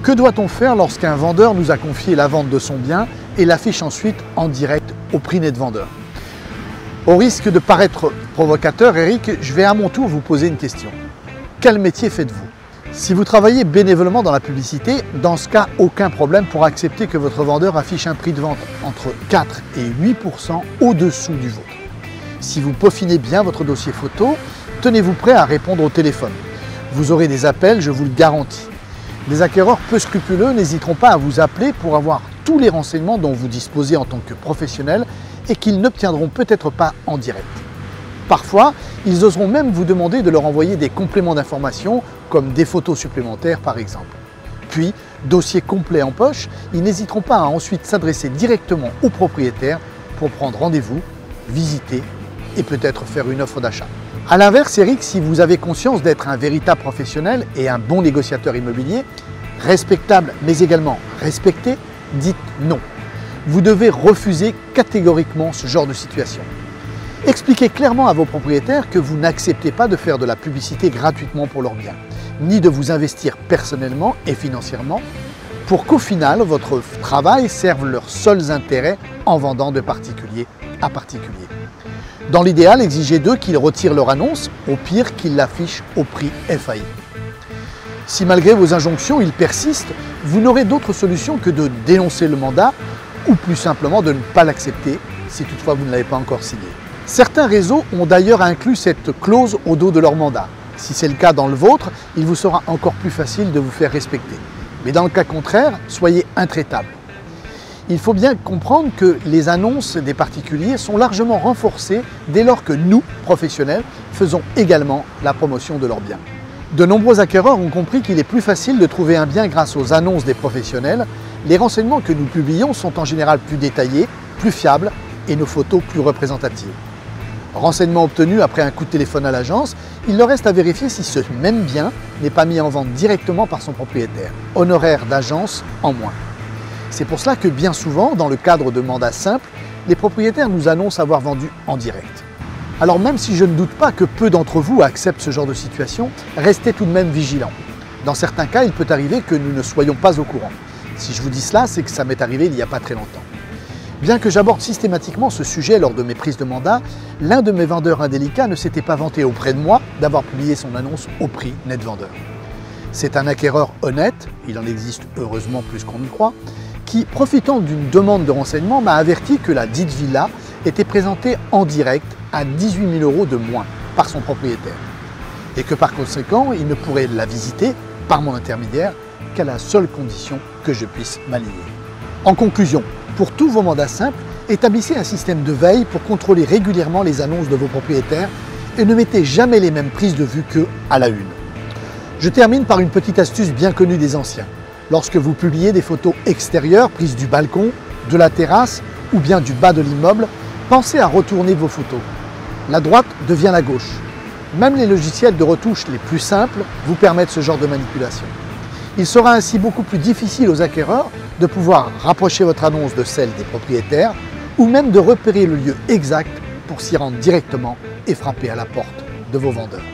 Que doit-on faire lorsqu'un vendeur nous a confié la vente de son bien et l'affiche ensuite en direct au prix net vendeur? Au risque de paraître provocateur, Eric, je vais à mon tour vous poser une question. Quel métier faites-vous? Si vous travaillez bénévolement dans la publicité, dans ce cas, aucun problème pour accepter que votre vendeur affiche un prix de vente entre 4 et 8% au-dessous du vôtre. Si vous peaufinez bien votre dossier photo, tenez-vous prêt à répondre au téléphone. Vous aurez des appels, je vous le garantis. Les acquéreurs peu scrupuleux n'hésiteront pas à vous appeler pour avoir tous les renseignements dont vous disposez en tant que professionnel et qu'ils n'obtiendront peut-être pas en direct. Parfois, ils oseront même vous demander de leur envoyer des compléments d'information, comme des photos supplémentaires par exemple. Puis, dossier complet en poche, ils n'hésiteront pas à ensuite s'adresser directement au propriétaire pour prendre rendez-vous, visiter et peut-être faire une offre d'achat. A l'inverse, Eric, si vous avez conscience d'être un véritable professionnel et un bon négociateur immobilier, respectable mais également respecté, dites non. Vous devez refuser catégoriquement ce genre de situation. Expliquez clairement à vos propriétaires que vous n'acceptez pas de faire de la publicité gratuitement pour leurs biens, ni de vous investir personnellement et financièrement pour qu'au final, votre travail serve leurs seuls intérêts en vendant de particulier à particulier. Dans l'idéal, exigez d'eux qu'ils retirent leur annonce, au pire qu'ils l'affichent au prix FAI. Si malgré vos injonctions, ils persistent, vous n'aurez d'autre solution que de dénoncer le mandat ou plus simplement de ne pas l'accepter si toutefois vous ne l'avez pas encore signé. Certains réseaux ont d'ailleurs inclus cette clause au dos de leur mandat. Si c'est le cas dans le vôtre, il vous sera encore plus facile de vous faire respecter. Mais dans le cas contraire, soyez intraitable. Il faut bien comprendre que les annonces des particuliers sont largement renforcées dès lors que nous, professionnels, faisons également la promotion de leurs biens. De nombreux acquéreurs ont compris qu'il est plus facile de trouver un bien grâce aux annonces des professionnels. Les renseignements que nous publions sont en général plus détaillés, plus fiables et nos photos plus représentatives. Renseignements obtenus après un coup de téléphone à l'agence, il leur reste à vérifier si ce même bien n'est pas mis en vente directement par son propriétaire. Honoraires d'agence en moins. C'est pour cela que bien souvent, dans le cadre de mandats simples, les propriétaires nous annoncent avoir vendu en direct. Alors même si je ne doute pas que peu d'entre vous acceptent ce genre de situation, restez tout de même vigilants. Dans certains cas, il peut arriver que nous ne soyons pas au courant. Si je vous dis cela, c'est que ça m'est arrivé il n'y a pas très longtemps. Bien que j'aborde systématiquement ce sujet lors de mes prises de mandat, l'un de mes vendeurs indélicats ne s'était pas vanté auprès de moi d'avoir publié son annonce au prix net vendeur. C'est un acquéreur honnête, il en existe heureusement plus qu'on ne croit, qui, profitant d'une demande de renseignement, m'a averti que la dite villa était présentée en direct à 18 000 € de moins par son propriétaire et que par conséquent, il ne pourrait la visiter par mon intermédiaire qu'à la seule condition que je puisse m'aligner. En conclusion, pour tous vos mandats simples, établissez un système de veille pour contrôler régulièrement les annonces de vos propriétaires et ne mettez jamais les mêmes prises de vue qu'eux à la une. Je termine par une petite astuce bien connue des anciens. Lorsque vous publiez des photos extérieures prises du balcon, de la terrasse ou bien du bas de l'immeuble, pensez à retourner vos photos. La droite devient la gauche. Même les logiciels de retouche les plus simples vous permettent ce genre de manipulation. Il sera ainsi beaucoup plus difficile aux acquéreurs de pouvoir rapprocher votre annonce de celle des propriétaires ou même de repérer le lieu exact pour s'y rendre directement et frapper à la porte de vos vendeurs.